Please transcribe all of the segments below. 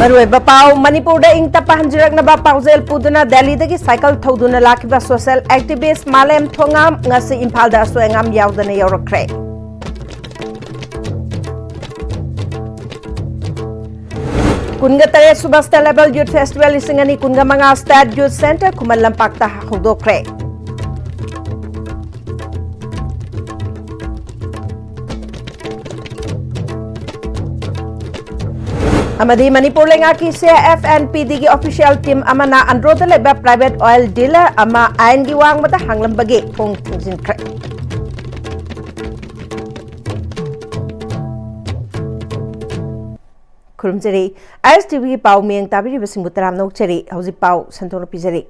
Marueba pau Manipur da ing tapahanjirak na ba pauzel puduna Delhi dagi cycle thoduna lakiba social activist Malem Thongam ngasi Imphal da soengam yaudana yaurakre. Kunga tare Subasta Level Youth Festival isingani kunga mga State Youth Center kuman lampakta hudokre. Amadi Manipur lenga ki CFNPD ki official team amana androda leba private oil dealer ama ain gi wang mata hanglam bagi pong tingsin kre. Kurumjeri ISTV pau mieng tabiri basing butaram nok cheri hauji pau santono pijeri.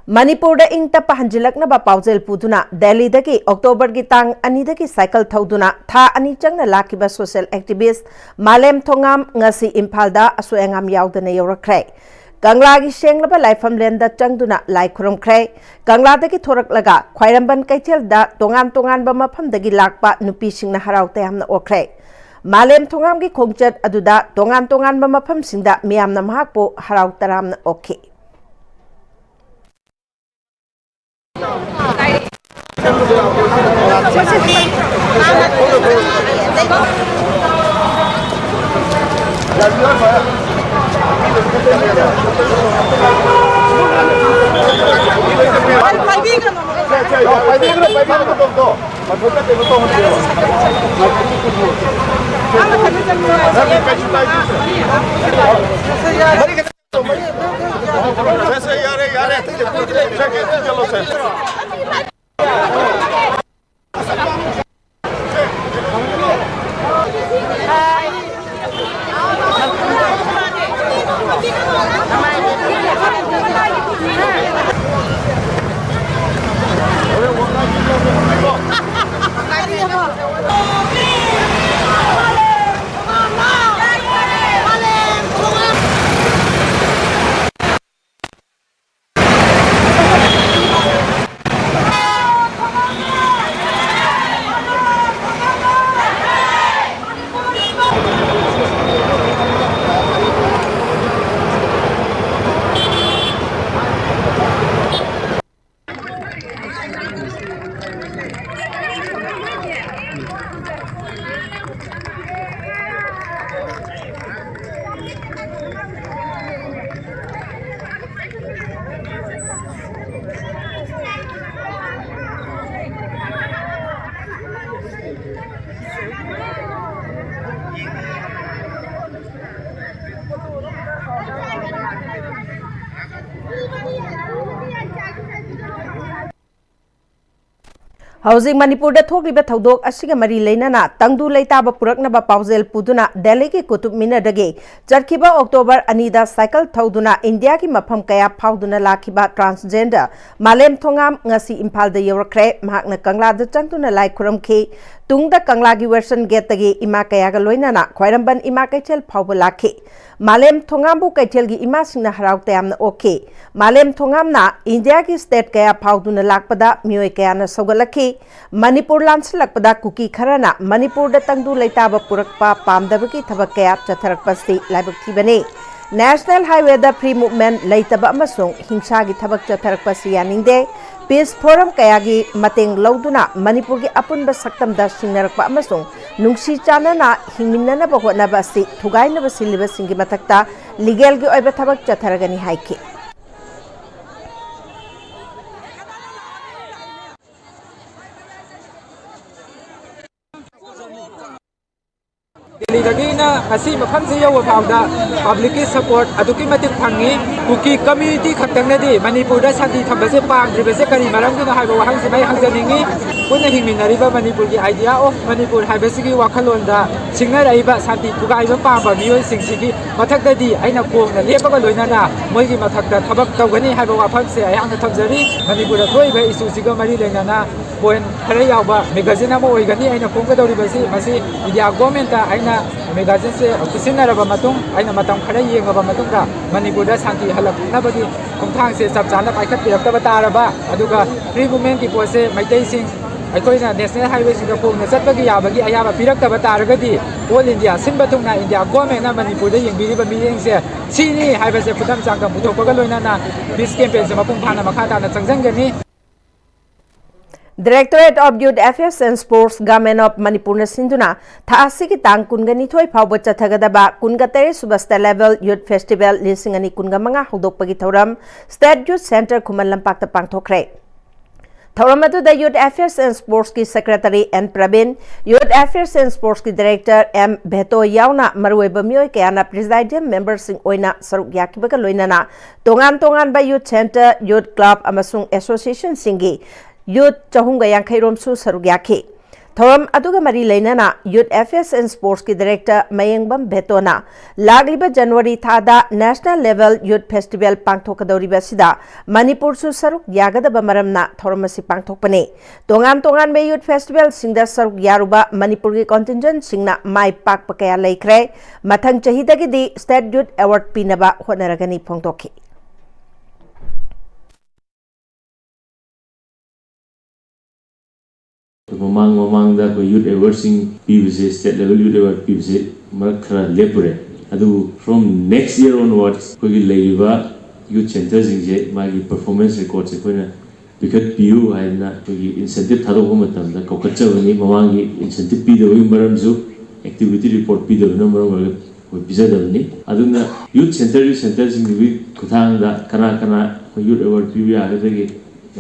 Manipur da ing tapahanjilak na ba pauzel puduna Delhi dagi October gi tang ani dagi cycle thoduna tha ani changna lakiba social activist Malem Thongam ngasi Imphal da asoengam yaudana yaurakre. Kangla gi senglaba laifam lenda changduna lai khurum kre. Kangla dagi thorak laga khwairamban kaithel da tongan ba mafam dagi lakpa nupi singna haraute hamna okre. Malem Thongam gi khongchat aduda tongan ba mafam singda miyamna mahakpo harauta okhe. Housing Manipur da thokliba thodok asiga mari leinana tangdu leitaba puraknaba pauzel puduna Delhi ki kutub mina dagi charkiba October anida cycle thoduna India ki mafam kaya phauduna lakiba transgender Malem Thongam ngasi Imphal da yaurakre mahakna Kangla da changtuna lai khuramkhi tungda Kangla gi version gate tagi ima kaya ga loinana khwairamban ima kaithel phauba lakhi Malem Thongam bu kaithel gi ima singna haraute amna okay Malem Thongam na India ki state kaya phauduna lakpada mioi kaya na sogalakhi Manipur lansalakpada kuki kharana Manipur da tangdu leitaba purakpa pamdabaki thabak kaya chatharakpasti laibak thibane National Highway da free movement leitaba amasung hingsa gi thabak chatharakpasi yaningde Peace Forum kaya gi mateng lauduna Manipur gi apunba saktam da singnarakpa amasung nungsi chanana hingminnana ba hotnaba si thugaina ba siliba singi mathakta legal gi oiba thabak chatharagani haiki Dagina kasi mafamsi yaw phawda public support aduki matik phangi kuki community khaktangna di Manipur da santi thambase pamdribase kari maram gina haiba wahang sibai hangjaningi punna hingminariba Manipur gi idea of Manipur haibasigi wakhalonda singnaraiba santi pugaiba pamba mioi singsigi mathakda di aina kongna lepaga loinana moigi mathakda thabak tawgani haiba wafamse ayangna thamjari Manipur da thoiba issue siga mari lenana point khara yawba magazine ama oigani aina kongga dawribasi masi India government ta aina magazine se kisinaraba matung aina matam khara yengaba matungda Manipur da santi halaknabagi khongthang se chap chana paikhat piraktaba taraba aduga free movement ki pose maitai sing ꯑꯩꯈꯣꯏꯅ national ꯍꯥꯏꯋꯦꯁꯤꯡꯗ ꯈꯣꯡꯅ ꯆꯠꯄꯒꯤ ꯌꯥꯕꯒꯤ ꯑꯌꯥꯕ ꯄꯤꯔꯛꯇꯕ ꯇꯥꯔꯒꯗꯤ all India ꯁꯤꯟꯕ ꯊꯨꯡꯅ India ꯒꯣꯔꯃꯦꯟꯅ ꯃꯅꯤꯄꯨꯔꯗ ꯌꯦꯡꯕꯤꯔꯤꯕ ꯃꯤꯠꯌꯦꯡꯁꯦ ꯁꯤꯅꯤ ꯍꯥꯏꯕꯁꯦ ꯈꯨꯗꯝ ꯆꯥꯡꯗꯝ ꯄꯨꯊꯣꯛꯄꯒ ꯂꯣꯏꯅꯅ ꯄꯤꯁ ꯀꯦꯝꯄꯦꯟꯁꯦ ꯃꯄꯨꯡ ꯐꯥꯅ ꯃꯈꯥ ꯇꯥꯅ ꯆꯪꯁꯤꯟꯒꯅꯤ Directorate of Youth Affairs and Sports Government of Manipur Sinduna Thasiki Tang Kungani Toy Power Chatagadaba Kungateri Subasta Level Youth Festival Lisingani Kungamanga Hodopagi Thoram State Youth Center Kumalampak Pangtokre Thoramatu the Youth Affairs and Sports Ki Secretary N. Pravin, Youth Affairs and Sports Ki Director M. Beto Yauna Marueba Mioy Kayana Presidium Members Sing Oina Saruk Yakibaka Loinana Tongan by Youth Center, Youth Club Amasung Association Singi Youth Chahunga Yankairom Su Sarugyaki. Thoram Aduga Mari Lainana, Youth Affairs and Sports Ki Director Mayangbam Betona, Lagliba January Thada National Level Youth Festival Pangtokadori Basida, Manipur Su Saruk Yagada Bamaramna, Thoramasi Pangtokpane. Tongan Bay Youth Festival Singda Saruk Yaruba, Manipuri Contingent Singna Mai Pak Pakaya Laikre, Matang Chahidagidi State Youth Award Pinaba Honoragani Pongtoki. Mamang da ko youth award sing PVC state level youth award PVC makhra lepure adu from next year onwards ko gi leiba youth centers je magi performance records ko na bikat PU haina ko gi incentive thado ko matam da ko kachawani mamang gi incentive pi do maram ju activity report pi do na maram ko bizadani aduna youth centers gi kuthang da kana ko youth award PV aga da gi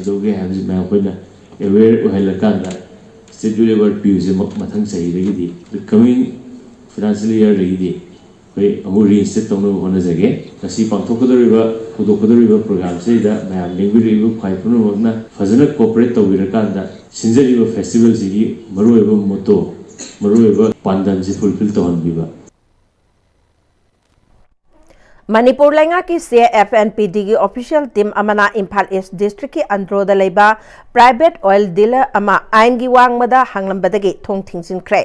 adu ge ha ma ko na aware o halakanda State Youth Award PVC Matang Sahi the coming financial year we reinstate on the Kasi Pantokadoriva, Hudokadoriva program say that I am Linguibu Paipunogna, Fazana corporate of Virakanda, Sinzariva Festival Zigi, Marueva Moto, Marueva Pandanzi fulfilled on Viva. Manipur Lenga ki CFNPD ki official team amana Imphal East District ki andro da leiba private oil dealer ama ain gi wangmada hanglambadagi thong thingsin kre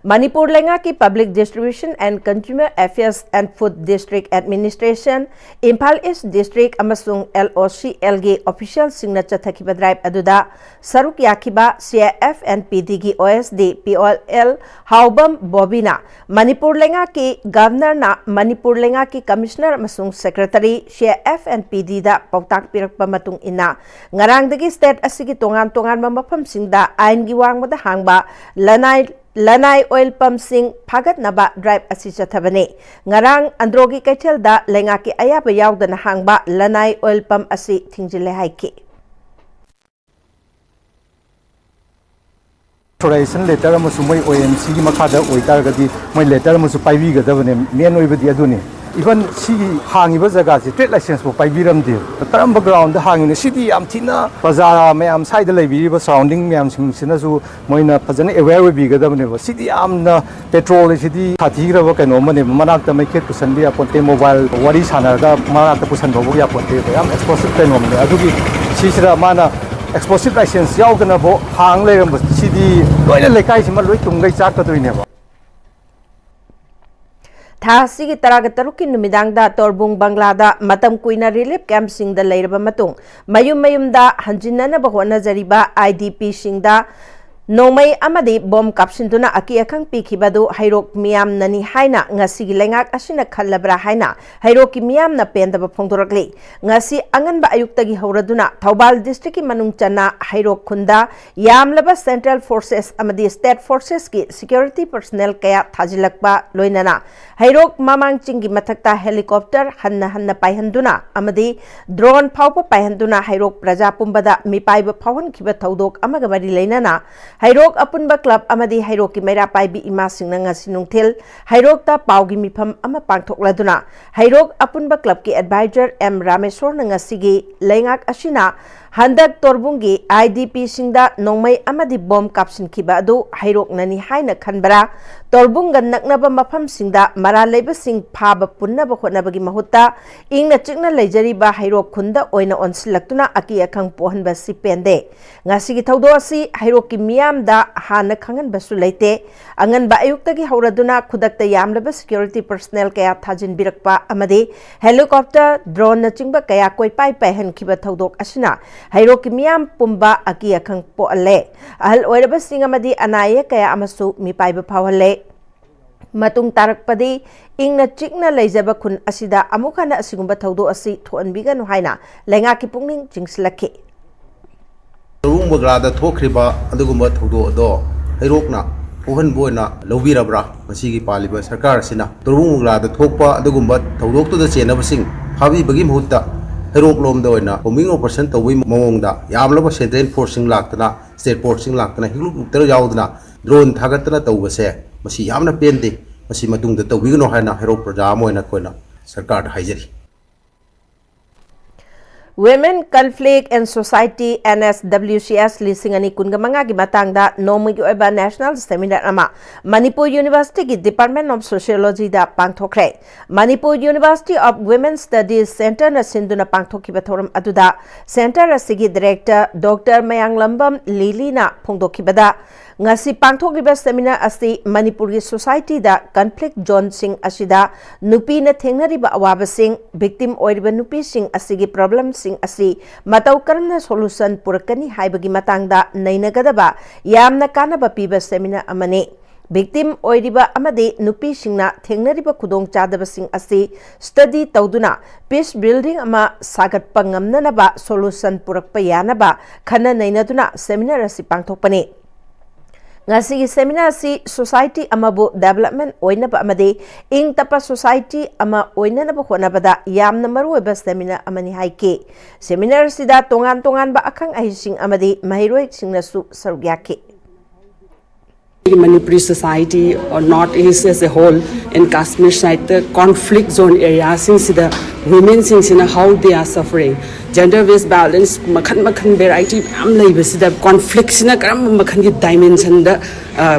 Manipur Lenga ki Public Distribution and Consumer Affairs and Food District Administration Imphal East District amasung LOCL gi official signature thakiba drive aduda saruk yakiba CFNPD gi OSD POL Haubam Bobina Manipur Lenga ki Governor na Manipur Lenga ki Commissioner amasung Secretary CFNPD da pautak pirakpa matung ina ngarang dagi state asigi tongan mapam singda ain gi wangmada hangba Lanai oil pump sing Pagat Naba drive asisa thabane. Ngarang Androgi Kaitel da Lengaki Ayaba Yawdan hangba Lanai oil pump asi Tingjile Haiki. Authorization letter amusu moi OMC gi makhada oitargadi moi letter amusu paibi gadabane main oibadi aduni even si hangiba jaga si trade license bo paibiram de karam background da hangine city am thina bazar mayam side leibi ba surrounding mayam sina su moina phajana aware we bi gadabane ba city am na petrol city thati gra ba kano mane manak ta mai khet pusan bi aponte mobile wari sana ga manak ta pusan bo ya aponte am explosive kano mane adugi sisra mana explosive license yaudana bo hang leram city loina lekai sima loi tungai chak ka toine ba Thasi ki taragataruk ki numidang da Torbung Banglada matam kuina relief camp sing da leiraba matung mayum da hanjinna na bahona jariba IDP sing da Nomay amadi bom kapsinduna aki akang pikibadu hairok miyam nani haina ngasi gilengak asina khalabra haina hairok ki miyam na pendaba phongdorakli ngasi angan ba ayuktagi hauraduna Thoubal district ki manung chana hairok khunda yamlaba central forces amadi state forces ki security personnel kaya thajilakba loinana hairok mamang chingi mathakta helicopter hanna paihanduna amadi drone phawpa paihanduna hairok praja pumbada mipaiba phawhan khiba thodok amaga mari leinana Hairok Apunba Club amadi Hairok ki Maira Paibi Ima Singna ngasi nungthil Hairok ta paugi mifam ama pangthokladuna Hairok Apunba Club ki advisor M Rameswar na ngasi gi lengak asina Handak Torbungi IDP singda nongmay amadi bom kapsin kiba adu Hairok nani haina khanbara Torbungan naknaba mafam singda maraleba sing phaba punnaba khotnabagi mahutta ingna chikna leijari ba Hairok khunda oina onsilaktuna aki akhang pohanba si pende ngasi gi thodo asi Hairok ki miya miyamda hana khangan basu leite angan ba ayuktagi hauraduna khudakta yamlaba security personnel kaya thajin birakpa amade helicopter drone na chingba kaya koi pai pai han khiba thodok asina hairo ki miyam pumba aki akhang po alle ahal oiraba sing amadi anaye kaya amasu mi pai ba phawale matung tarakpadi ingna chikna leijaba khun asida amukhana asigumba thodo asi thonbiga no haina lenga ki pungning jingslakhi Turung Bagrada Tokriba, Adugumba Tudo, Hirokna, Ohan Boyna, Lovirabra, Masigi Paliba, Sarkar Sina, Turung Bagrada Tokpa, Adugumba, Todok to the Chena Sing, Havi Bagim Hutta, Hirok Lom Doina, Omingo percent of Wim Monda, Yamlava Senten forcing Laktana, State forcing Laktana, Hilu Terjaudna, Drone Tagatana Tovase, Masi Yamna Pende, Masimatung the Tawino Hana, Hirok Prajamo and Aquina, Sarkar Hizeri. Women Conflict and Society NSWCS lising ani kungamanga gi matangda nomi gi oba national seminar ama Manipur University gi Department of Sociology da pangthokre Manipur University of Women Studies Center na sinduna pangthokki bathoram aduda center asigi director Dr. Mayang Lambam Lilina phongdokki bada ngasi pangthokliba seminar asi Manipur gi society da conflict zone sing asida nupi na thengnariba awaba sing victim oiriba nupi sing asigi problem sing asi matau karamna solution purakani haibagi matangda nainagadaba yamna kanaba piba seminar amane victim oiriba amade nupi singna thengnariba khudong chadaba sing asi study tawduna peace building ama sagatpa ngamnanaba solution purakpa yanaba khana nainaduna seminar asi pangthokpani ngasi seminar si society amabu development oinaba amade ing tapa society ama oinanaba khonabada yamna maruoba seminar amani haike seminar sida tongan tongan ba akhang ahising amade mahiroi singnasu sarugyake Manipuri society or North-East as a whole in Kashmir side, the conflict zone area, since the women, since how they are suffering, gender-based balance, makhan variety, the conflicts in a makhan dimension, the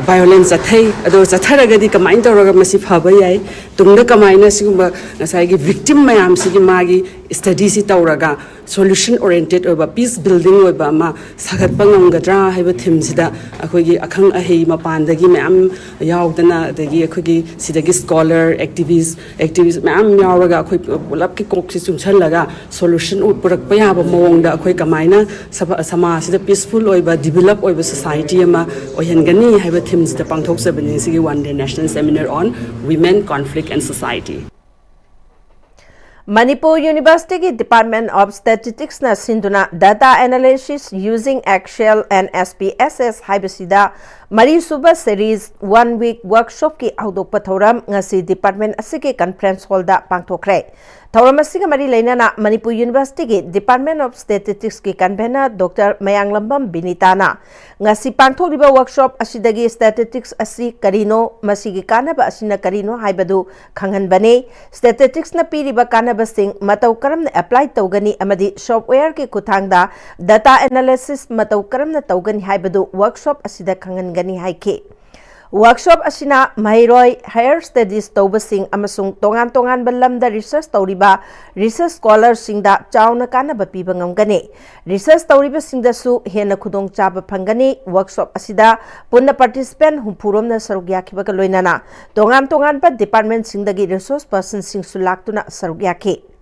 violence at hey, those atharagadi command or massive habai, Tunda Kamina Sigi victim mayam Sigimagi studies it auraga, solution oriented over peace building Obama, Sagatpangangadra, have a Timsida, Akogi Akang Ahima Pandagi, Mam Yaudana, the Yakogi, Sidagi scholar, activists, Mam Yawaga, Lapki Coxisum Chalaga, solution Upurakpaya, Monga, Quakamina, Sama, the peaceful over develop over society, or Yangani, have a Tims the Pangtok 7 one day national seminar on women, conflict and society. Manipur University ki Department of Statistics na sinduna data analysis using Excel and SPSS haibasida Mari Suba series 1 week workshop ki audok pathoram ngasi department asige conference hall da pangthokre Thauram asiga mari leinana Manipur University ki Department of Statistics ki convener Dr. Mayang Lambam Binitana ngasi pangthokliba workshop asidagi statistics asi karino masigi kanaba asina karino haibadu khanghanbane statistics na piriba kanaba sing matau karamna apply tawgani amadi software ki kuthangda data analysis matau karamna tawgani haibadu workshop asida khangangani haike workshop asina Mahiroi higher studies tawbasing amasung tongan balamda research tawriba research scholars singda chauna kanaba piba ngamgani research tawriba singda su hena khudong chaba phangani workshop asida punna participant humpuromna sarugyaki baga loinana tongan ba department singdagi resource person sing sulaktuna sarugyaki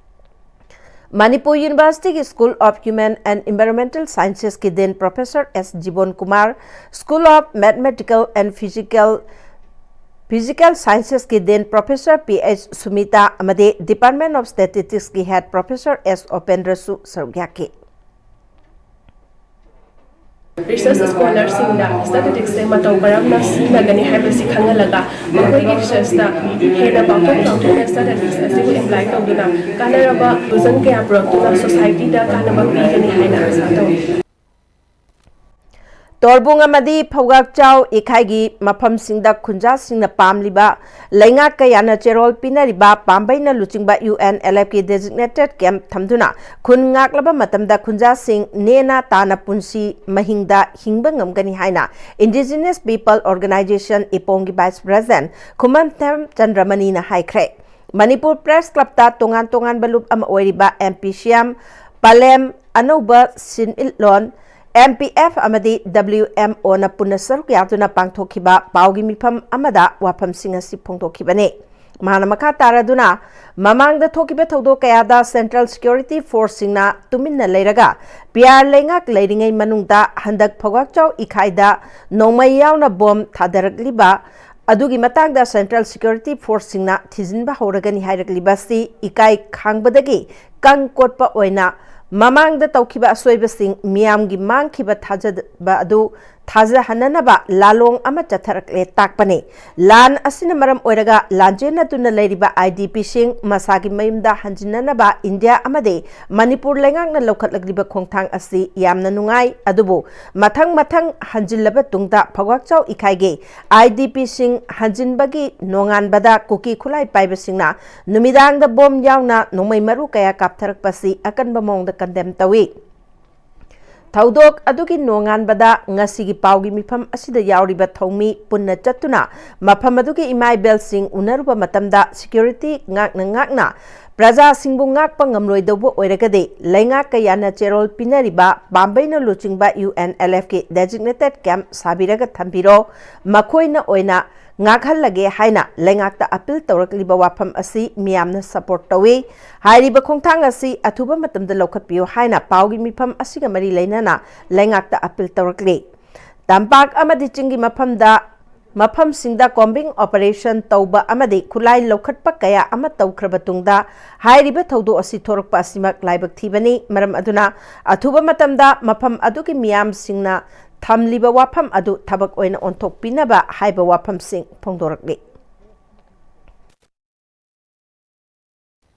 Manipur University ki School of Human and Environmental Sciences ki then Professor S. Jibon Kumar, School of Mathematical and Physical Sciences ki then Professor P.H. Sumita amade Department of Statistics ki Head Professor S. Opendrasu Sarugyaki. Research scholars in statistics se matau karamna sinagani haibasi khangalaga makoigi research ta hena pangthok statistics asibu imply tawduna kanaraba vision ke approach society da kanaba pigani haina asato Torbung amadi phawgak chau ikhai mafam singda khunja singna pamliba lainga kayana cherol pinariba pambaina luchingba UN LFK designated camp thamduna khun ngaklaba matamda khunja sing nena tana punsi mahingda hingba ngamgani haina Indigenous People Organization Ipongi Vice President Kumantham Chandramani na haikre Manipur Press Club ta tongan balup am oiriba MP Siam Palem Anoba Sin Ilon MPF amadi WMO na punna saruk yatuna pangthokhiba paugi mifam amada wafam singasi phongdokhibane mahana makha taraduna mamangda thokiba thodo kayada Central Security Force singna tuminna leiraga PR lengak leiringai manungda handak phogakchau ikhaida nongmai yauna bom thadarakliba adugi matangda Central Security Force singna thijinba horagani hairakliba ikai khangbadagi kang kotpa oina mamangda tawkiba asoibasing miyamgi mangkiba thajaba adu thaja hananaba lalong ama chatharakle takpane lan asina maram oiraga lanjena tuna leiriba IDP sing masagi mayumda hanjinanaba India amade Manipur lengakna lokhatlagriba khongthang asi yamna nungai adubu mathang hanjillaba tungda phawakchau ikhaige IDP sing hanjinbagi nonganbada kuki khulai paibasingna numidangda bom yauna nomai maru kaya kaptharakpasi akanba mongda condemn tawi Thaudok adugi nongan bada ngasigi paugi mifam asida yauriba thomi punna chatuna mafam adugi imai bel sing unaruba matamda security ngakna praja singbu ngakpa ngamloi dobo oiragade lainga kayana cherol pinariba bambaina luchingba UNLF ki designated camp sabiraga thambiro makoina oina ngakhallage haina laingakta appeal tawrakliba wafam asi miyamna support tawi hairiba khongthang asi athuba matamda lokhatpiyo haina paugi mifam asiga mari leinana laingakta appeal tawrakli tampak amadi chingi mafam singda combing operation tauba amadi khulai lokhatpa kaya ama tawkhraba tungda hairiba thaudo asi thorakpa asimak laibak thibani maram aduna athuba matamda mafam adugi miyam singna Thamliba wafam adu thabak oina onthok pinaba haiba wafam sing phongdorakli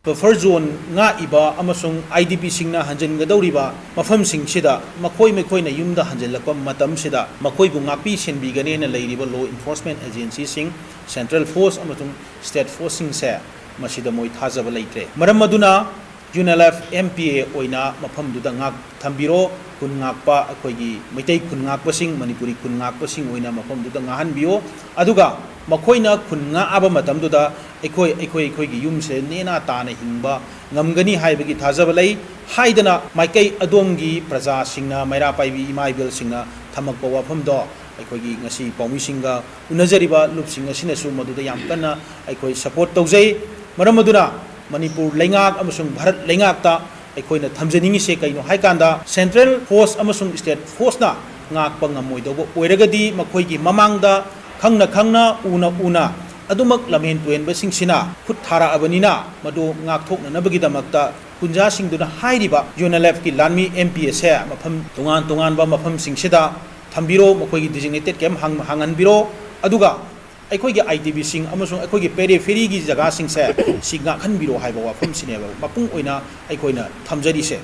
Buffer zone nga iba amasung IDP singna hanjan gadawriba mafam sing sida makoi na yumda hanjalakpa matam sida makoi bu ngapi senbigane na leiriba law enforcement agency sing Central Force amasung State Force sing se masida moi thajaba leitre maram maduna UNLF MPA oina mafam duda ngak thambiro kun ngakpa akoigi maitai kun ngakpa sing Manipuri kun ngakpa sing oina mafam duda ngahan biyo aduga makoina kun nga aba matam duda ekoi gi yum se nena ta na hingba ngamgani haibagi thajaba lei haidana maikai adongi praja singna maira paibi imai bel singna thamakpa wafam do ekoi ngasi paumi singa unajariba lup singa sinasu maduda yam kana ekoi support tawjai maram maduna Manipur lengak amasung Bharat lengakta ekoina thamjaningi se kaino haikanda Central Force amasung State Force na ngakpa ngamoidobo oiragadi makhoigi mamangda khangna una adumak lamen tuen basing sina khut thara abanina madu ngakthokna nabagi damakta kunja singduna hairiba UNLF ki lanmi MPS se mafam tungan ba mafam singsida thambiro makhoigi designated camp hangan biro aduga अखोई IDP Singh अमसुंग अखोई periphery की जगह सिंह से सिंगा खन बिरो हाइबा वाफम सिनेबा मपुंग ओइना अखोइना थमजरी से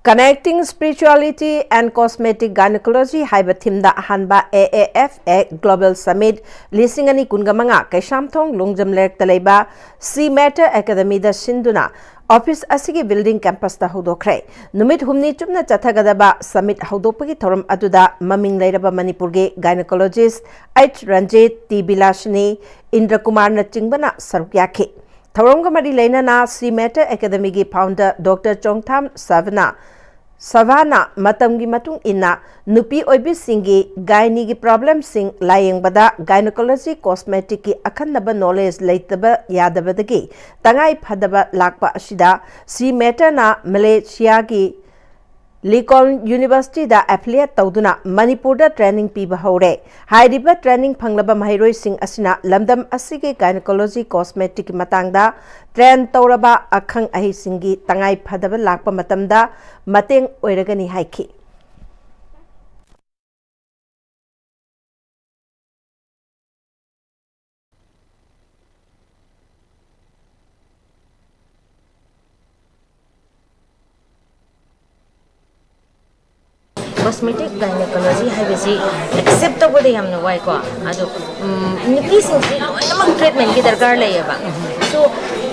Connecting Spirituality and Cosmetic Gynecology haiba thimda hanba AAFA Global Summit lisingani kungamanga kaishamthong longjam lerk talaiba C Matter Academy da sinduna Office asigi building campus ta hodokre numit humni chumna chathagadaba summit hodopagi thoram aduda maming leiraba Manipur ge gynecologist H Ranjit T Bilashini Indra Kumar na chingbana sarukyakhe thoramga mari leinana C Matter Academy ge founder Dr Chongtham Savana matamgi matung inna nupi oibi singi gynae gi problem sing layeng bada gynecology cosmetic ki akhanaba knowledge leitaba yadabadagi tangai phadaba lakpa asida C Matter na Malaysia gi Lincoln University da affiliate tawduna Manipur da training piba hore hairiba training phanglaba mahairoi sing asina lamdam asige gynecology cosmetic matangda train tawraba akhang ahi singi tangai phadaba lakpa matamda mateng oiragani haiki Cosmetic gynecology haibasi accept tawbada yamna wai ko adu nupi sing loinamang treatment ki darkar layaba so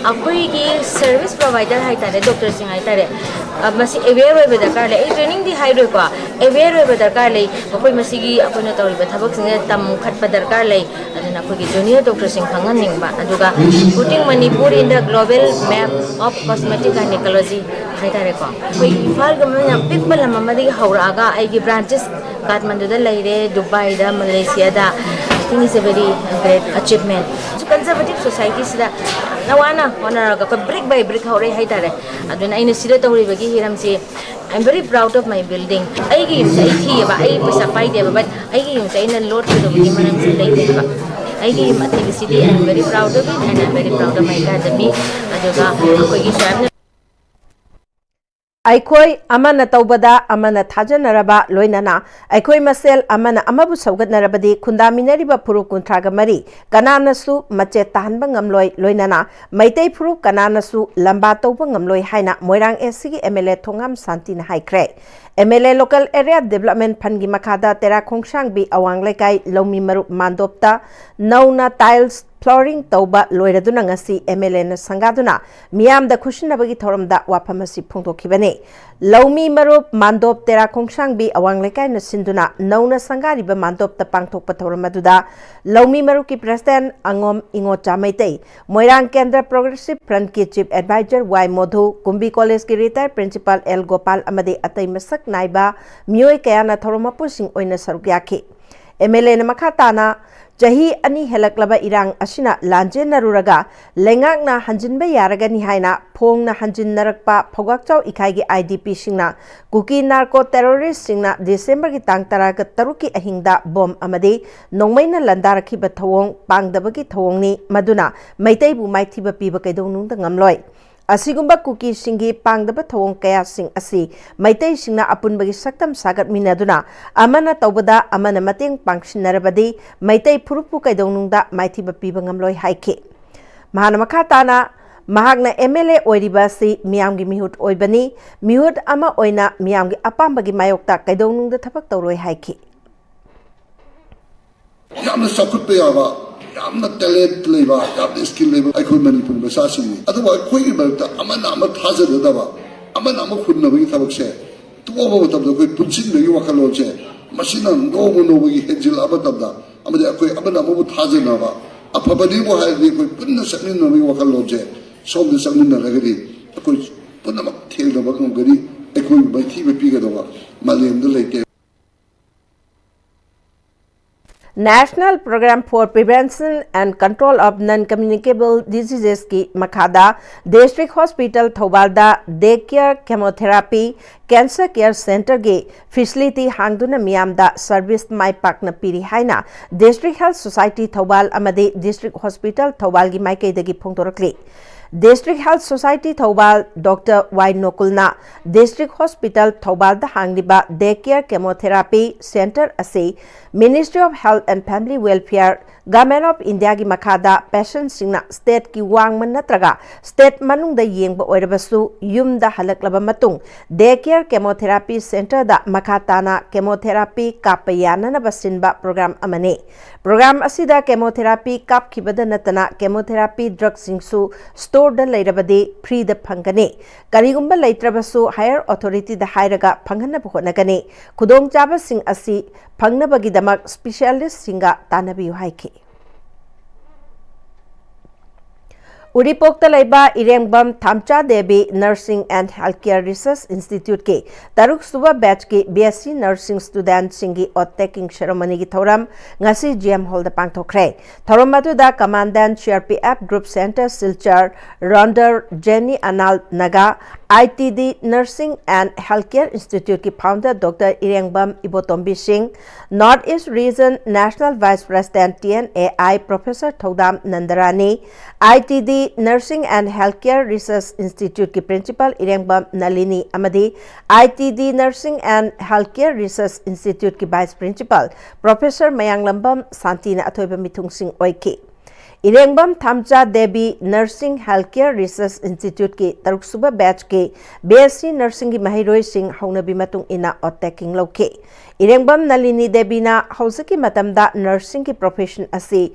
अखोई की service provider है तारे doctor Singh है तारे मसी aware होय दरकार ले training दी high रोय को अवेयर होय दरकार ले अखोई मसी की अखोई न तौरी थबक सिंह तम खटप दरकार ले अदुना अखोई की जूनियर डॉक्टर सिंह खंगन निंगबा अदुगा putting Manipur in the global map of cosmetic gynaecology है तारे को अखोई इफाल गमना पिक बलम मदी हौरागा आई ब्रांचेस काठमांडू दा लेरे दुबई दा मलेशिया दा I think it's a very great achievement. So conservative society sida nawana honaraga ko brick by brick hore hai tare aduna ina sida tawri bagi hiram si I'm very proud of my building. Ai gi sai thi ba ai paisa pai de ba but ai gi sai na load to bagi manam si dai de ba ai gi mati city I'm very proud of it and I'm very proud of my academy aduga ko gi sham Aikoi amana taubada amana thajanaraba loinana aikoi masel amana amabu saugatnarabadi khundaminariba phuru kunthraga mari kananasu mache tahanba ngamloi loinana maitei phuru kananasu lamba tauba ngamloi haina moirang SC MLA thongam santi na haikre MLA local area development fund gi makhada tera khongsang bi awang laikai lomi maru mandopta nauna tiles flooring tauba loiraduna ngasi MLA na sangaduna miyam da khushinabagi thoramda waphamasi phongdokhibane laumi marup mandop tera khongsang bi awang lekai na sinduna nauna sangari ba mandop ta pangthok pathoramadуда laumi marup ki president angom ingo chamaitei moirang kendra progressive front ki chief advisor Y Modhu kumbi college ki retired principal L Gopal amade atai masak naiba mioi kaya na thoromapu sing oina sarukyakhi MLA na makhatana Jahi ani helaklaba irang asina lanje naruraga lengak na hanjinba yaraga ni haina phong na hanjin narakpa phogakchau ikai gi IDP singna kuki narco terrorist singna December gi tang taraga taruki ahingda bomb amade nongmaina landarakhi ba thawong pangdaba gi thawong ni maduna maitai bu maithiba piba kaidonung da ngamloi asigumba kuki singi pangdaba thawong kaya sing asi maitai singna apunbagi saktam sagat minaduna amana tawbada amana mateng pangsinarabadi maitai phurupu kaidonungda maithiba piba ngamloi haike mahana makhatana mahakna MLA oiribasi miyamgi mihut oibani mihut ama oina miyamgi apambagi mayokta kaidonungda thapak tawroi haike yamna sakut pe aba yamna talent leba yamna skill leba aikoi manipur basa sini aduba koi gi balta amana ama thaja da ba amana ama khunna bi thabak se to ba ba tabda koi punchin bi wakalon se masina no no bi hejil aba tabda amade koi amana ama thaja na ba apabadi bo ha di koi punna saknin no bi wakalon se som de saknin na lagari koi punna mak thel da ba ngam gari aikoi bai thi bi ga da ba malem da leke National Program for Prevention and Control of Non-Communicable Diseases ki makhada District Hospital Thobalda Daycare Chemotherapy Cancer Care Center ge facility hangduna miyamda service mai pakna piri haina District Health Society Thobal amade District Hospital Thobal gi mai kaidagi phongdorakli District Health Society Thobal Dr. Y Nokulna District Hospital Thobal da hangliba Daycare Chemotherapy Center ase Ministry of Health and Family Welfare Government of India gi makhada patient singna state ki wangman natraga state manung da yengba oirabasu yum da halaklaba matung Daycare Chemotherapy Center da makhatana chemotherapy kapayana na basinba program amane program asida chemotherapy kap khibada natana chemotherapy drug singsu store da leirabade free da phangane karigumba leitrabasu higher authority da hairaga phangana bhonagane khudong chaba sing asi phangnabagi damak specialist singa tanabiyu haiki Uripokta laiba Irengbam Thamcha Devi Nursing and Healthcare Research Institute ke Taruk Suba batch ke BSc Nursing student singi ottaking ceremony gi thoram ngasi GM Hall da pangthokre thoram madu da commandant CRPF Group Center Silchar Ronder Jenny Anal Naga ITD Nursing and Healthcare Institute ki founder Dr. Irengbam Ibotombi Singh North East Region National Vice President TNAI Professor Thodam Nandarani ITD Nursing and Healthcare Research Institute ki Principal Irengbam Nalini Amadi ITD Nursing and Healthcare Research Institute ki Vice Principal Professor Mayanglambam Santina Athoiba Mithung Singh Oiki Irengbam Thamcha Devi Nursing Healthcare Research Institute ki Taruk Suba batch ke BSc Nursing ki Mahiroi Singh Haunabi Matung ina ottaking loke Irengbam Nalini Devi na hausaki matamda nursing ki profession asi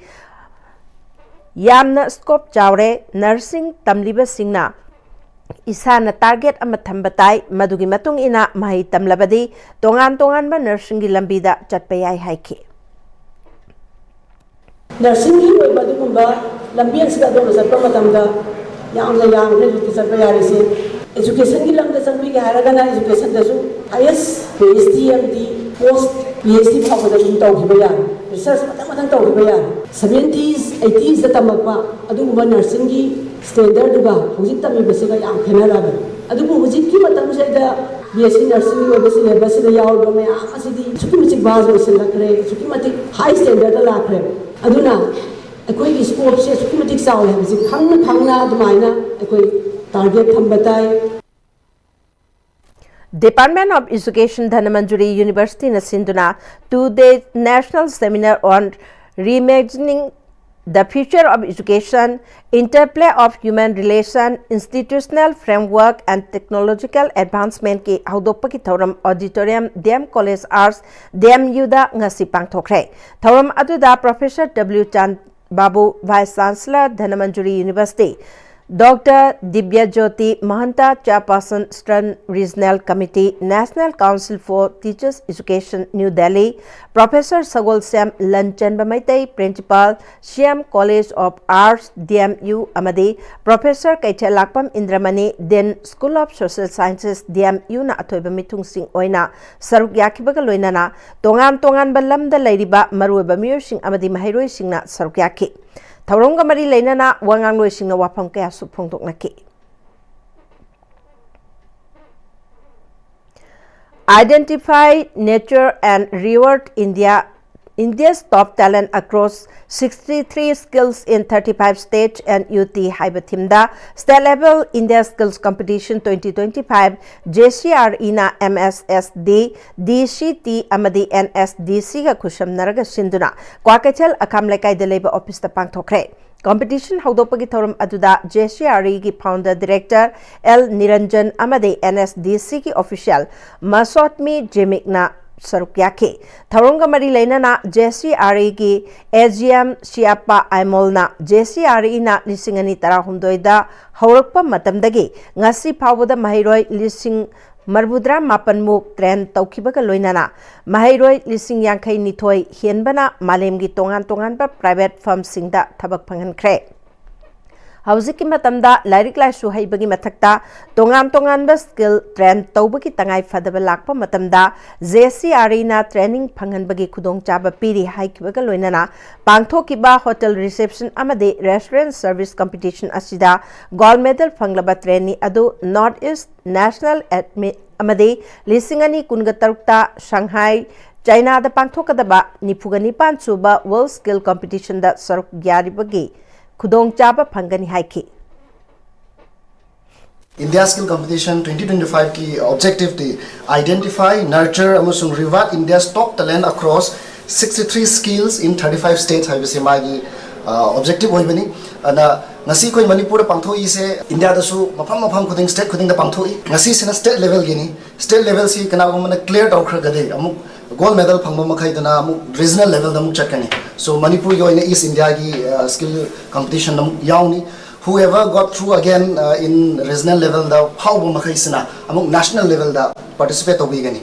Yamna scope chawre nursing tamlibasingna Isana target ama thambatai madugi matung ina mahi tamlabadi tongan ba nursing gi lambida chatpayai haiki nursing gi oi badugumba lambian sida do satpa matamda yamna yamne juti chatpayari se education gi lamda changbi ga haragana education da su highest PhD post PhD phawda dum tawgiba ya research matang tawgiba ya 70s 80s da tamakpa adugumba nursing gi standard duga hojik tami basiga yam khenarabe adubu hojik ki matam se da BSc nursing gi basi syllabus da yaw do me asidi chuki bazo selakre chuki high standard da lakre aduna ekoi gi scope se chuki saw le basi khangna dumaina ekoi target thambatai Department of Education Dhanamanjuri University na sinduna 2-day national seminar on reimagining the future of education, interplay of human relation, institutional framework and technological advancement ki haudokpa ki thoram auditorium DM College Arts DMU da ngasi pangthokre thoram aduda Professor W Chan Babu Vice Chancellor Dhanamanjuri University Dr. Dibya Jyoti Mahanta, Chairperson, Eastern Regional Committee, National Council for Teachers Education, New Delhi, Professor Sagol Syam Lanchan Bamaitei, Principal, Syam College of Arts, DMU, Amadi, Professor Kaitel Lakpam Indramani, then School of Social Sciences, DMU na Atoy Bamitung Sing Oina, Saruk Yakibaga Loinana, Tongan Balam da Ladiba, Maru Bamir Sing Amadi Mahiro Sing na Saruk Yaki. Thaurongga mari leinana wangang loisingna wafam kaya supongtoknaki Identify, nurture and reward India's top talent across 63 skills in 35 states and UT Haibatimda State Level India Skills Competition 2025 JCRE na MSSD DCT amadi NSDC ga khusham naraga sinduna Kwakachal Akamlekai Deleba Office ta pangthokre Competition haudopagi thorum aduda JCRE ki founder director L Niranjan amadi NSDC ki official Masotmi Jemikna Sarukyake Tharonga Mari Lainana JCRE ki AGM Siapa Aimolna JCRE na lisingani tarahumdoida haurakpa matamdagi ngasi phawada mahiroi lising Marbudra Mapanmuk Tren Taukibaga Loinana Mahiroi lising yankai nithoi hienbana malemgi tongan ba private firm singda thabak phangan kre Hauziki matamda lairik laisu haibagi mathakta tongan ba skill train tawbagi tangai fadaba lakpa matamda JCRE na training phanganbagi khudong chaba piri haikibaga loinana pangthokiba hotel reception amade restaurant service competition asida gold medal phanglaba trainee adu North East National amade lisingani kunga tarukta Shanghai China da pangthokadaba nifugani panchuba world skill competition da saruk gyaribagi Kudong Chaba Pangani Haiki India Skill Competition 2025 ki objective the identify, nurture, amusung reward India's top talent across 63 skills in 35 states. Haibisi magi objective hoy bani. Na ngasi koi Manipur pangthoi se India dasu mafam kuding state kuding da pangthoi. Ngasi sena state level gini. State level si kana mana clear out khagade amuk gold medal phangba makhai dana amuk regional level da muk chakani. So Manipur yo in East India ki skill competition da yauni. Whoever got through again in regional level da phawba makhai sena amuk national level da participate obigani.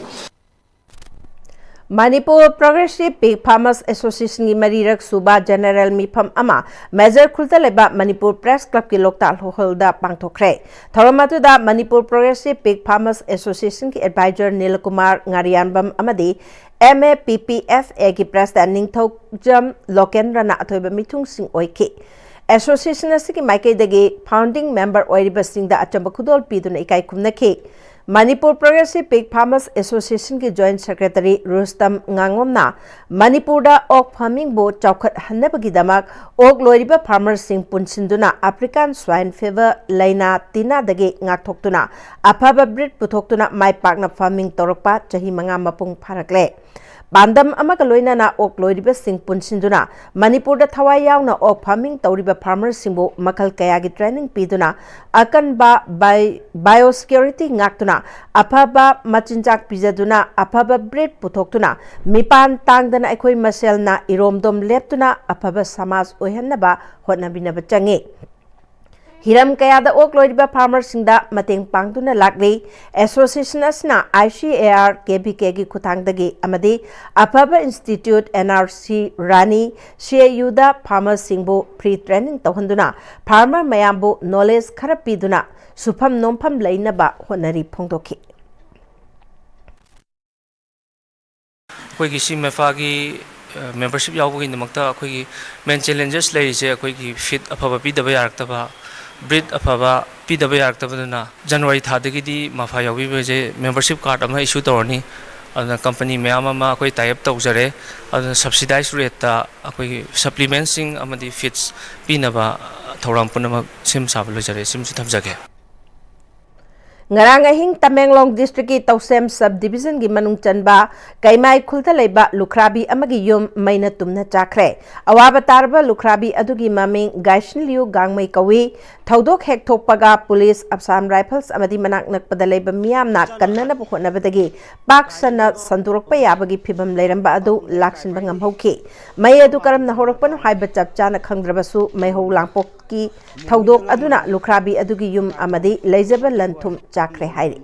Manipur Progressive Pig Farmers Association ki Marirak Suba General Mifam Ama Major Khulta Leba Manipur Press Club ki Loktal Holda Pangthokre Thoramatu da Manipur Progressive Pig Farmers Association ki Advisor Nilkumar Ngarianbam Amadi MAPPFA ki President Ningthokjam Lokendra na Athoiba Mithung Sing Oike Association asiki Maikei dagi founding member oiriba singda achamba khudol piduna ikai kumnaki Manipur Progressive Pig Farmers Association ki Joint Secretary Rustam Ngangomna Manipur da ok farming bo chawkhat hannabagi damak ok loiriba farmers sing punsinduna African swine fever laina tina dagi ngakthokuna afaba breed puthoktuna mai pakna farming torokpa chahi manga mapung pharakle Bandam amaka loinana ok loiriba sing punsinjuna Manipur da thawai yauna ok farming tawriba farmer singbo makal kayagi training piduna akan ba biosecurity ngaktuna afaba machinjak pijaduna afaba breed putoktuna mipan tangdana akhoi maselna iromdom leptuna afaba samaj oihannaba hotnabinaba change Hiram kayada ok loiriba farmer singda mateng pangduna lakli association asna ICAR KBK gi khutangdagi amadi afaba institute NRC Rani CAU da farmer singbo free training tawhanduna farmer mayambu knowledge khara piduna sufam nompham leinaba honari phongdokhi koi gi simefa gi membership yawbu gi namakta koi gi main challenges lei je koi gi fit afaba pi daba yaktaba breed afaba pidaba yaktaba January thadagi mafa yawi je membership card ama issue tawni company mayam ama koi tie up tawjare subsidized rate ta koi supplements sing amadi fits pinaba thoram punama sim sablo jare sim thamjage Ngarang ahing Tamenglong district ki Tausem subdivision gi manung chanba kaimai khulta leiba lukhrabi amagi yum maina tumna chakre awaba tarba lukhrabi adugi maming Gaishin Liu gangmai kawi thodok hek thokpaga police Assam rifles amadi manak nakpada leiba miyamna kannana bukhonabadagi paksana sandurokpa yabagi phibam leiramba adu laksinba ngamhauki mai adu karamna horakpanu haiba chapchana khangdrabasu maiho langpok ki thodok aduna lukhrabi adugi yum amadi leijaba lanthum chakre hairi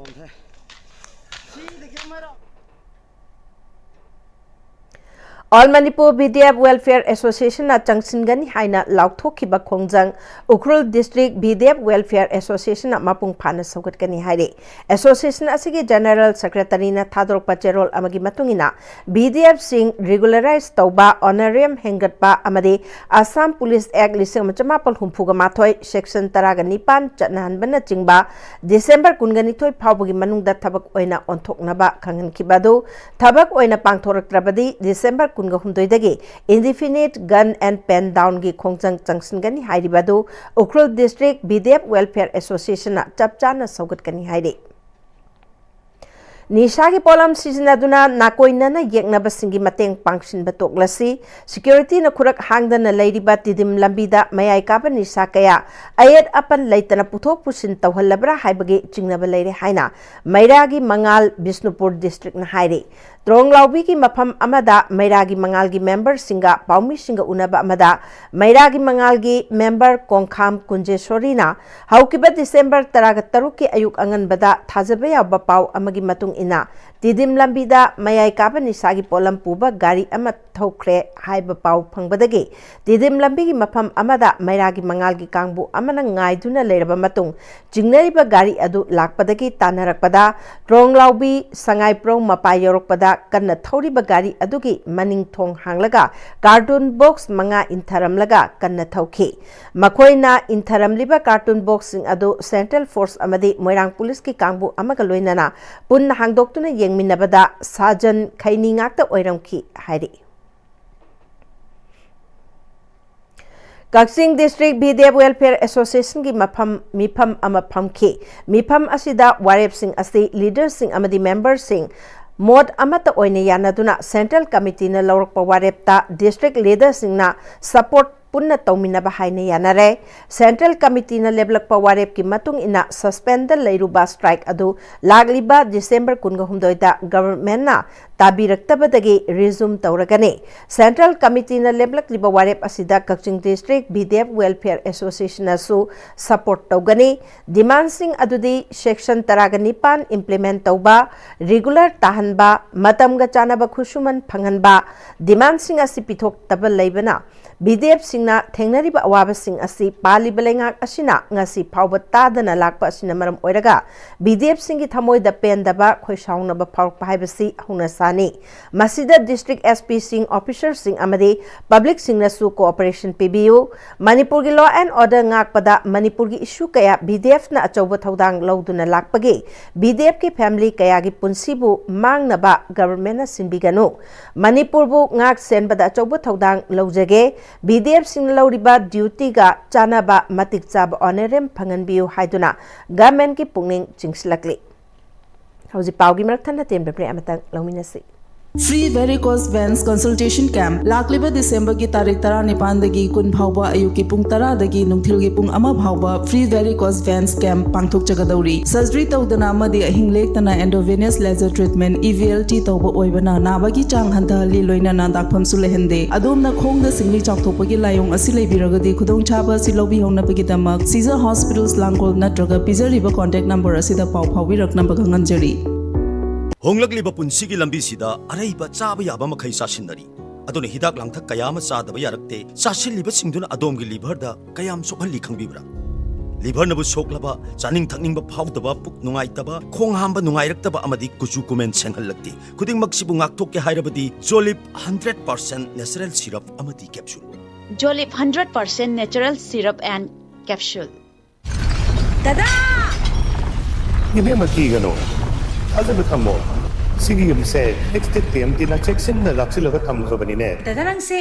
All Manipur BDF Welfare Association na Changsingani haina laukthokiba khongjang Ukhrul District BDF Welfare Association na mapung phana saugatkani haire Association asigi General Secretary na thadorpa cherol amagi matungina BDF sing regularize tauba honorarium hengatpa amade Assam Police Act 1984 section 19 chatnahanbana chingba December 19 phawbagi manungda thabak oina onthoknaba khangankibadu thabak oina pangthoraktrabadi December Humdoidagi indefinite gun and pen down gi khongjang changsingani hairibadu Ukhrul District BDF Welfare Association na chapchana saugatkani haire Nishagi polam sizinaduna nakoinana yeknaba singi mateng pangshin batoklasi security na khurak hangdana leiriba tidim lambida mayai kaba nisha kaya ayat apan leitana puthok pusin tawhallabra haibagi chingnaba leire haina Mairagi Mangal Bisnupur District na haire Tronglaubi ki mafam amada Mairagi Mangal gi member singa paumi singa unaba amada Mairagi Mangal gi member Kongkham Kunjesori na haukiba December 13 ki ayuk anganbada thajaba yaba pau amagi matung ina tidim lambida mayai kaba nisagi polam puba gari ama thokre haiba pau phangbadagi tidim lambi gi mafam amada Mairagi Mangal gi kangbu amana ngaiduna leiraba matung jingnariba gari adu lakpadagi tanarakpada Tronglaubi Sangai Prong mapai yorokpada kanna thoriba gari adugi maning thong hanglaga cartoon box manga intharamlaga kanna thauki makoina intharamliba cartoon box sing adu Central Force amadi Moirang Police ki kangbu amaga loinana punna hangdoktuna yengminabada sajan khaini ngakta oiramki hairi Kaksing District BDF Welfare Association ki mifam ama phamki mifam asida warep sing asi leaders sing amadi members sing Mod amata oine yanaduna Central Committee na lawrakpa warepta district leaders sing na support punna tawminaba haina yanare Central Committee na leblakpa warep ki matung ina suspended leiruba strike adu lagliba December 19 da government na tabiraktabadagi resume tawragani Central Committee na leblakliba warep asida Kakching District BDF Welfare Association asu support tawgani demand sing adudi section 19 implement tawba regular tahanba matamga chanaba khusuman phanganba demand sing asi pithok tabal leibana BDF singna thengnariba awaba sing asi paliba lengak asina ngasi phawba tadana lakpa asina maram oiraga BDF singi thamoida pendaba khoisaunaba phawpa haibasi huna sani masida district SP sing officer sing amade public singna su cooperation PBU Manipur gi law and order ngakpada Manipur gi issue kaya BDF na achauba thodang lauduna lakpage BDF ki family kaya gi punsibu mangnaba government na sinbiganu Manipur bu ngak senbada achauba thodang laujage BDF sing lauriba duty ga chanaba matik chab honorem phanganbiu haiduna government ki pungning chingslakli hauji paugi marak thanda tem bre amatang lauminasi Free varicose veins consultation camp lakliba December ki tarik 19 dagi kun phawba ayuki pung 10 dagi nungthil gi pung ama phawba free varicose veins camp pangthok chagadauri surgery tawdana amadi ahinglek tana endovenous laser treatment EVLT tawba oibana nabagi chang hantali loina na dakpham su lehende adomna khongda singli chakthopagi layong asi leibiragadi khudong chaba si lobi hongna pagi damak Caesar Hospitals Langkol natraga pizariba contact number asida paw phawi rakna baganganjari Honglakliba punsigi lambisida araiba chaba yaba makhai sasinari adone hidak langthak kayama chadaba yarakte sasilliba singduna adomgi liver da kayam sokhalli khangbibra liver nabu soklaba chaning thakningba phawdaba puk nungaitaba khong hamba nungairaktaba amadi kuchu kumen senghallakti khuding maksibu ngakthok ke hairabadi Jolip 100% natural syrup amadi capsule Jolip 100% natural syrup and capsule Dada Yeme makigano Azab thammo Sigi yumse next Pm-Istv na checksin na laksilaga thamlabani ne Dadarang se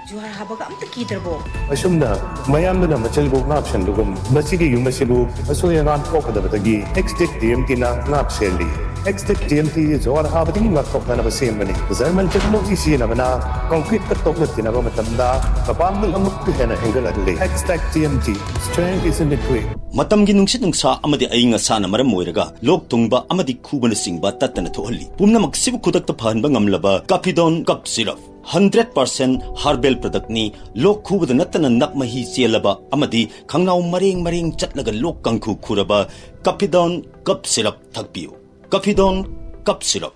juhar habaga amta kidarbo Asumna mayamna machalbo ngapshan dugum masigi yumasibu asoyangan kokadabagi next Pm-Istv na ngapseli next Pm-Istv juhar habati ngakokna na basemani German technology sinabana concrete ka tokna na matamda kapamul amuk hena angle adle next Pm-Istv strength is in the quick Matamgi nungsit nungsa amadi ainga sana maram moiraga lok tungba amadi khubana singba tatana thohalli pumna maksibu kudakta phanba ngamlaba Capidon cup syrup 100% herbal product ni lok khubada natana nakmahi chelaba amadi khangnaw mareng chatlaga lok kangkhu khuraba Capidon cup syrup thakpiu Capidon cup syrup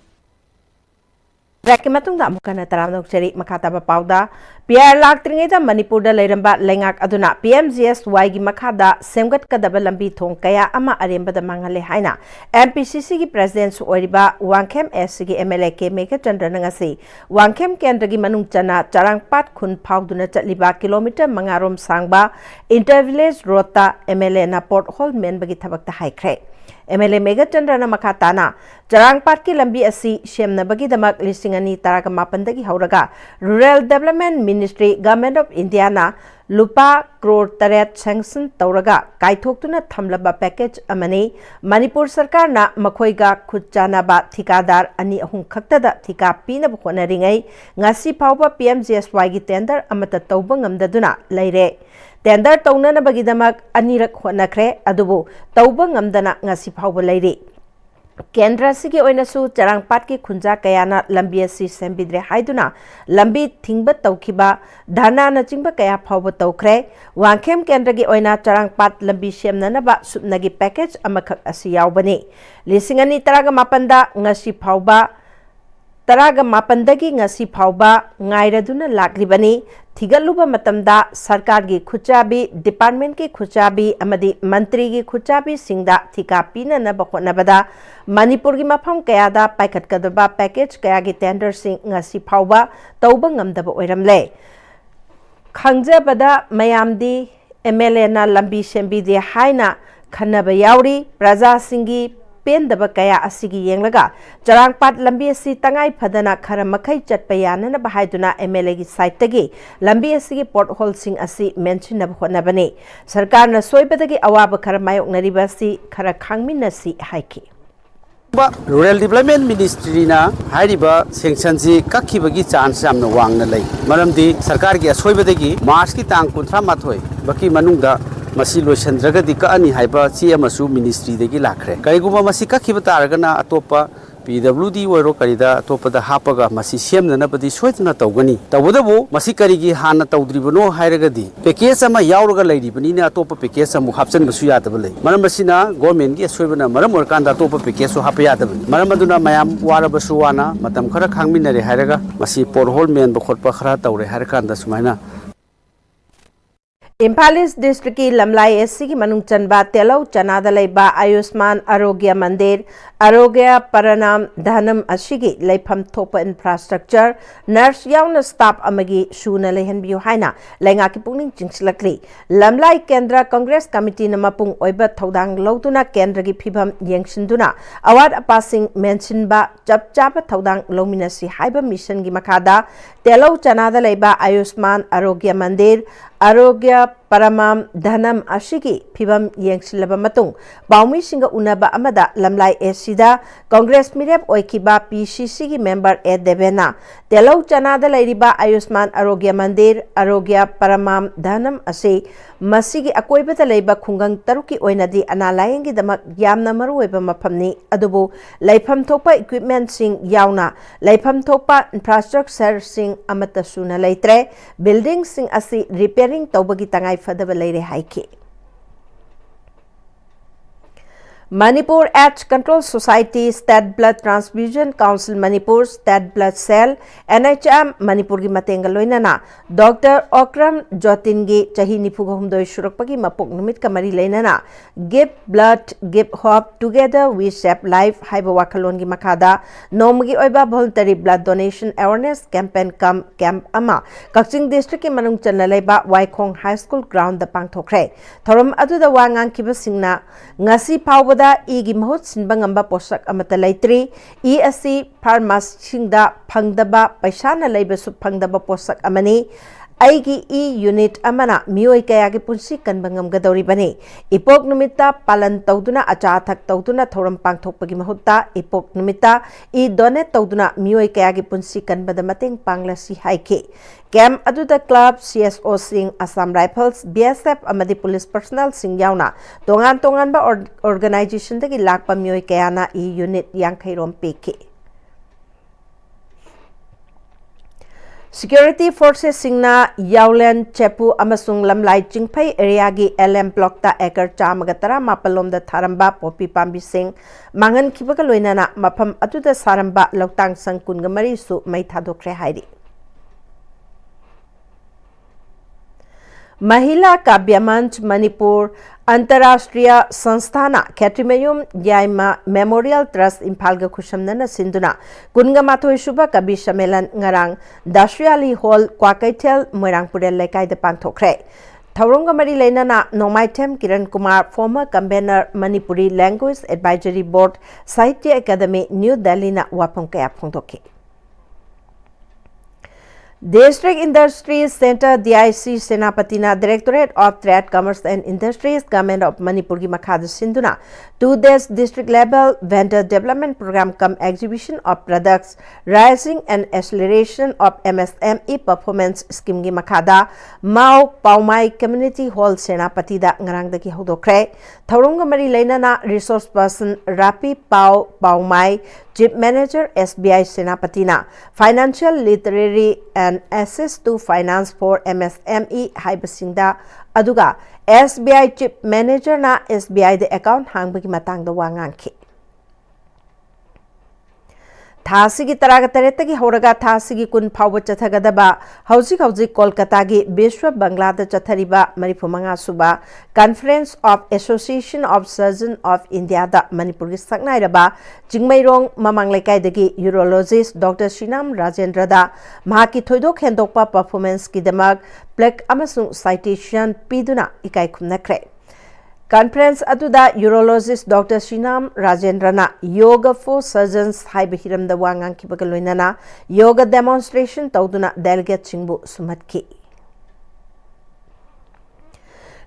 Rek matungda amukana taramnok cheri makataba pauda PR laktringeda Manipur da leiramba lengak aduna PMGSY gi makada semgat kadaba lambi thong kaya ama aremba da mangale haina MPCC gi president su oriba Wangkhem S gi MLA ke Meka Chandra ngasi Wangkhem kendra gi manung chana charangpat khun phawduna chatliba kilometer mangarom sangba intervillage rota MLA na port hall men bagi thabakta haikre MLA Mega Chandra na makatana Jarangpat ki lambi asi shemna bagi damak lisingani taraga mapandagi hauraga Rural Development Ministry Government of India na lupa crore taret sanction tauraga kaithoktuna thamlaba package amani Manipur sarkar na makhoiga khutchana ba thikadar ani ahum khaktada thika pina bkhona ringai ngasi phawba PMGSY gi tender amata tawba ngamdaduna leire tender tawna na bagi damak anirak honakre adubu tawba ngamdana ngasi phawba leire Kendra sigi oinasu charangpat ki khunja kayana lambi asi sembidre haiduna lambi thingba tawkiba dharna na chingba kaya phawba tawkre Wangkhem kendra gi oina charangpat lambi semna na ba supnagi package amakhak asi yawbani lisingani taraga mapanda ngasi phawba taraga mapandagi ngasi phawba ngairaduna laklibani thigaluba matamda sarkar gi khuchabi department ki khuchabi amadi mantri gi khuchabi singda thika pina na bakhonabada Manipur gi mafam kayada paikhat kadaba package kaya gi tender sing ngasi phawba tawba ngamdaba oiramle khangjabada mayamdi MLA na lambi sembi de haina khanaba yauri praja singi pendaba kaya asigi yenglaga jarangpat lambi asi tangai phadana khara makhai chatpayana na bahaiduna MLA gi site tagi lambi asigi port hole sing asi mention na bhonabani sarkar na soibadagi awaba khara mayok nariba si khara khangmin si haiki Rural Development Ministry na hairiba sanction ji kakhibagi chance amna wangna lei maramdi sarkar gi asoibadagi March ki tang 38 baki manungda masi loisandragadi ka ani haiba chi amasu ministry degi lakhre kaiguma masi kakhiba taragana atopa PWD oiro karida atopada hapaga masi semna na badi soitna tawgani tawdabu masi karigi hana tawdribano hairagadi package ama yauraga leiribani na atopa package amu hapchan basu yadaba lei maramasina government gi soibana maram orkanda atopa package so hapa yadaba maramaduna mayam warabasu wana matam khara khangminare hairaga masi porhol men bokhotpa khara tawre hairkanda sumaina Impalis district ki lamlai SC ki manung chanba telau chanada laiba Ayushman Arogya Mandir Arogya Paranam Dhanam Ashigi laifam thopa infrastructure nurse yauna staff amagi shuna lehan biu haina lenga ki pungning chingslakli lamlai kendra Congress committee na mapung oiba thodang lautuna kendra ki phibam yengsinduna award passing mention ba chap chapa thodang lominasi haiba mission gi makada telau chanada laiba Ayushman Arogya Mandir Arogya Paramam Dhanam Ashiki, Pibam Yangsilaba Matung, Baumi Singa Unaba Amada, Lamlai Esida, Congress Mirep Oikiba PCC member Ed Devena, Telo Chanada Ladiba Ayusman Arogya Mandir, Arogya Paramam Dhanam Ase, Masigi Akoibata Leba Kungang Taruki Oinadi, Analayangi the Yamna Marueba Mapamni, Adubu, Laipam Topa equipment sing Yauna, Laipam Topa infrastructure sing Amata Suna Laitre, building sing Asi repairing Tobagi Tangai Fadava Lady Haiki. Manipur Act Control Society, State Blood Transfusion Council Manipur, State Blood Cell, NHM Manipur ki Matengaloinana, Dr. Okram Jotingi Chahi Nipugahumdoi Shurukpagi Mapuk Numit Kamari Lainana, Give Blood, Give Hope, Together We Shape Life, Haiba Wakalongi Makada, Nomagi Oiba Voluntary Blood Donation Awareness Campaign Camp Ama, Kakching District in Manung Chanaleba, Waikong High School Ground the Pangtokre, Thorum Adu the Wangang Kibasingna, Ngasi Pawada. Igi mahut sinbangamba posak amata laitri e asi pharmacingda phangdaba paisana leibasu phangdaba posak amani aigi e unit amana mioi kayagi punsi kanbangam gadori bani ipok numita palan tauduna acha thak tauduna thoram pangthokpagi mahutta ipok numita e donate tauduna mioi kayagi punsi kanbada mateng panglasi haike Camp Aduda Club, CSO Sing, Assam Rifles, BSF, Amadi Police Personnel Sing Yauna, Tongan ba organization dagi lakpa miyoi kayana e unit yang kairom peke. Security Forces Singna Yaulen Chepu Amasung Lamlai Jingpai area gi LM block ta ekar chamagatara mapalom da tharamba popi pambi sing mangan kibaga loinana mapam aduda saramba loktang sangkun gamari su mai thadokre hairi. Mahila Kavya Manch Manipur Antarashtriya Sansthana Katrimayum Yaima Memorial Trust Impalga Kushamnana Sinduna Kunga Mathoi Shubha Kabi Shamelan Ngarang Dashriali Hall Kwakaitel Moirangpurel Lekai de Pangthokre Thaurunga Mari Leinana Nomaitem Kiran Kumar former convener Manipuri Language Advisory Board Sahitya Academy New Delhi na wapam kaya phongtokhe District Industries Center DIC Senapatina Directorate of Trade, Commerce and Industries Government of Manipur ki makhada sinduna 2 days district level vendor development program cum exhibition of products rising and acceleration of MSME performance scheme ki makhada Mau Paumai Community Hall Senapati da ngarang da ki hodokre Thaurunga Mari Leinana resource person Rapi Paumai Chief Manager SBI Senapatina Financial Literary and Access to Finance for MSME Haibasingda Aduga SBI Chief Manager na SBI the account hangbagi matang da wangangki Thasigi Taragatareta Horaga Thasigi Kun Power Chathagadaba, Hausi Kolkata gi Bishwa Banglada Chathariba, Maripumanga Suba, Conference of Association of Surgeons of India da Manipuri Saknairaba, Jingmairong Mamanglekai degi Urologist Dr. Shinam Rajendra da, Mahaki Thoidok Hendokpa Performance Kidamag, Black Amasung Citation Piduna Ikai Kumnakre. Conference Aduda Urologist Dr. Shinam Rajendrana Yoga for Surgeons Haibahiram the Wangang Kibagaloinana Yoga Demonstration Tauduna Delegate Chingbu Sumatki.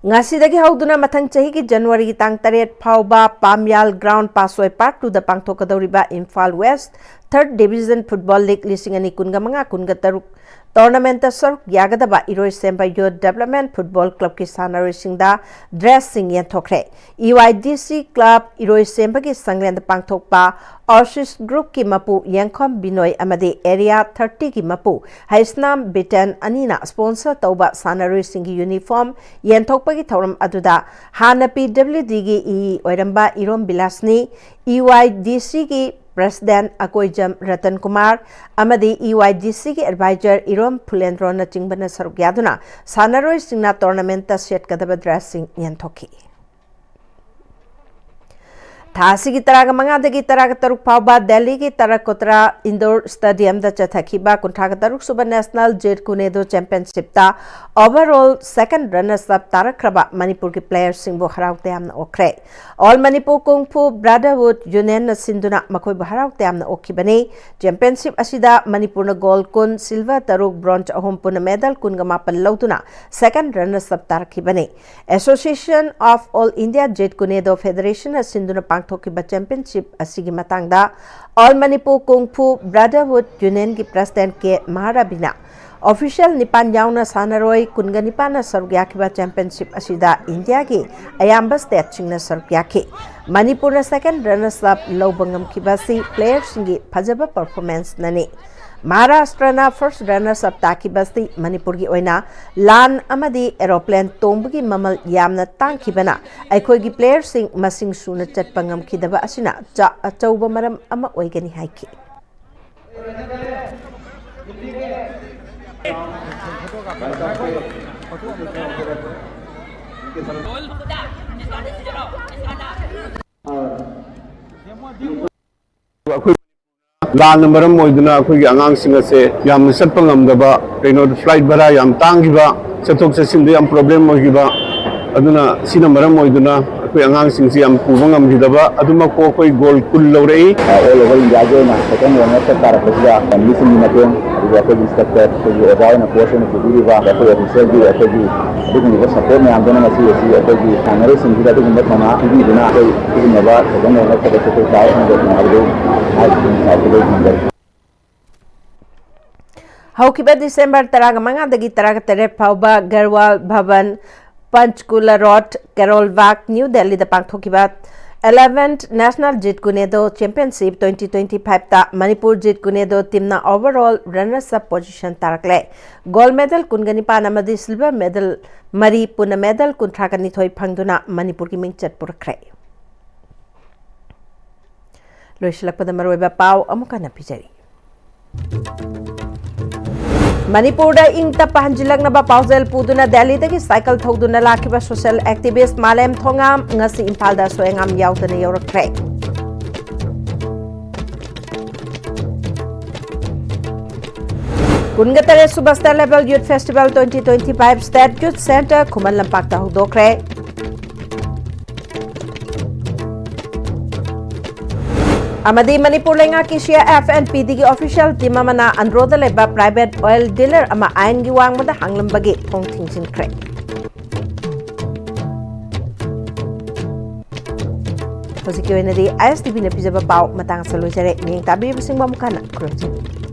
Ngasidagi hauduna mathang chahi ki January tang taret phauba Pamyal Ground Pasoi Park to the Pangthokadoriba Imphal West 3rd Division Football League lisingani kunga manga kunga taruk Tournament Sor Yagadaba Iroi Semba Youth Development Football Club ki Sanari Singda Dressing Yantokre EYDC Club Iroi Semba ki Sanglen Pangthokpa Orsis Group ki Mapu Yankom Binoy Amade Area 30 ki Mapu Haisnam Bitan Anina sponsor Tauba Sanari Singi uniform Yantokpa ki Thorum Aduda Hana PWD ki E Oiramba Irom Bilasni EYDC ki President Akoijam Ratan Kumar Amadi EYDC ki advisor Irom Pulendro na Chingbana Saruk Yaduna Sanaroi Singna Tournament ta set kadaba dressing Yantokhi थासिगी तराग मंगादगी तराग तरुक फाउबा Delhi की तराकोतरा indoor stadium दा चथखिबा कुंठाग तरुक सुबह national Jeet Kune Do championship ता overall second runners up तारखरबा मणिपुर की players सिंबो हराउते यामना ओखरे all Manipur kung fu brotherhood union सिंधुना मखोय हराउते यामना ओखिबने चैंपियनशिप असिदा मणिपुर गोल्ड कुन सिल्वर तरुक ब्रोंज अहोम पुन मेडल कुन गमापन लौतुना सेकंड रनर्स अप तारखिबने association of all India Jeet Kune Do federation सिंधुना पांगथोकिबा चैंपियनशिप असिगी मतंगदा all Manipur kung fu brotherhood union की प्रेसिडेंट के महाराबिना ऑफिशियल निपान याउना सानरोय कुनगा निपाना सरुग्याखिबा चैंपियनशिप असिदा इंडिया की अयाम्बा स्टेट सिंगना सरुग्याखि मणिपुर सेकंड रनर्स अप लौबंगम खिबासी प्लेयर्स की फजबा परफॉर्मेंस नने महाराष्ट्रना फर्स्ट रनर्स अप ताकिबसी मणिपुर की ओइना लान अमदी एरोप्लेन तोंबगी ममल यामना तांखिबना अखोगी प्लेयर्स सिंग मसिंग सुना चटपंगम खिदबा असिना चा अचौब मरम अमा ओइगनी हाइखि लान मरम मोइदुना अखोगी आंगांसिंग असे याम सटप ngamdaba कइनो फ्लाइट भरा याम तांगिबा चथोक चसिन याम प्रॉब्लम होगिबा अदुना सिना मरम मोइदुना अखोई आंगांसिंग से याम पुबा ngamdidaba अदुमा को कोई गोल कुल लौरई ऑल ओवर इंडिया जोना सेकंड रनर से तारखिया मिसिंग निमतें अखोई इंस्ट्रक्टर अखोई ओजाय ना कोच ने पुदीबा अखोई ऑफिसर भी अखोई दुगुनिबा सपोर्ट में आंदोलन मसी एसी अखोई सानरे सिंगिदा दुगुनिबा थमा पुदीबना अखोई दुगुनिबा सेकंड रनर से तो दाव में मारदो आज हौकिबा दिसंबर तराग मंगादगी तराग तेरे फाउबा गरवाल भवन पंचकुला रोड कैरोलबाग न्यू दिल्ली दा पांगथोकिबा 11th national Jeet Kune Do championship 2025 ता मणिपुर जेट कुनेदो टीमना ओवरऑल रनर्स अप पोजीशन तारकले गोल्ड मेडल कुनगनी पानामदी सिल्वर मेडल मरी पुन मेडल कुंथ्रागनी थोई फंगदुना मणिपुर की मिंगचट पुरखरे लोइसलकपदा मरोइबा पाव अमुका नपिजरी मणिपुर इंग तप हंजिलकनबा पाउजेल पुदुना दिल्ली दगी साइकिल थौदुना लाखिबा social activist Malem Thongam ngasi Imphal दा सोएंगाम याउदना यौरखरे कुनगतरे सुबस्ता level youth festival 2025 state youth centre खुमन लंपाकता हुदोखरे अमदी मणिपुर लेंगा किशिया FNPD की ऑफिशियल टीम अमना अंद्रोद लेबा प्राइवेट ऑयल डीलर अमा आयन की वांगमदा हांगलंबगे थोंग थिंगसिनख्रे होजिकी ओइनदी ISTV ने पिजबा पाव मतंग सलोइजरे निंग ताबी बसिंग बमखाना क्रोजिंग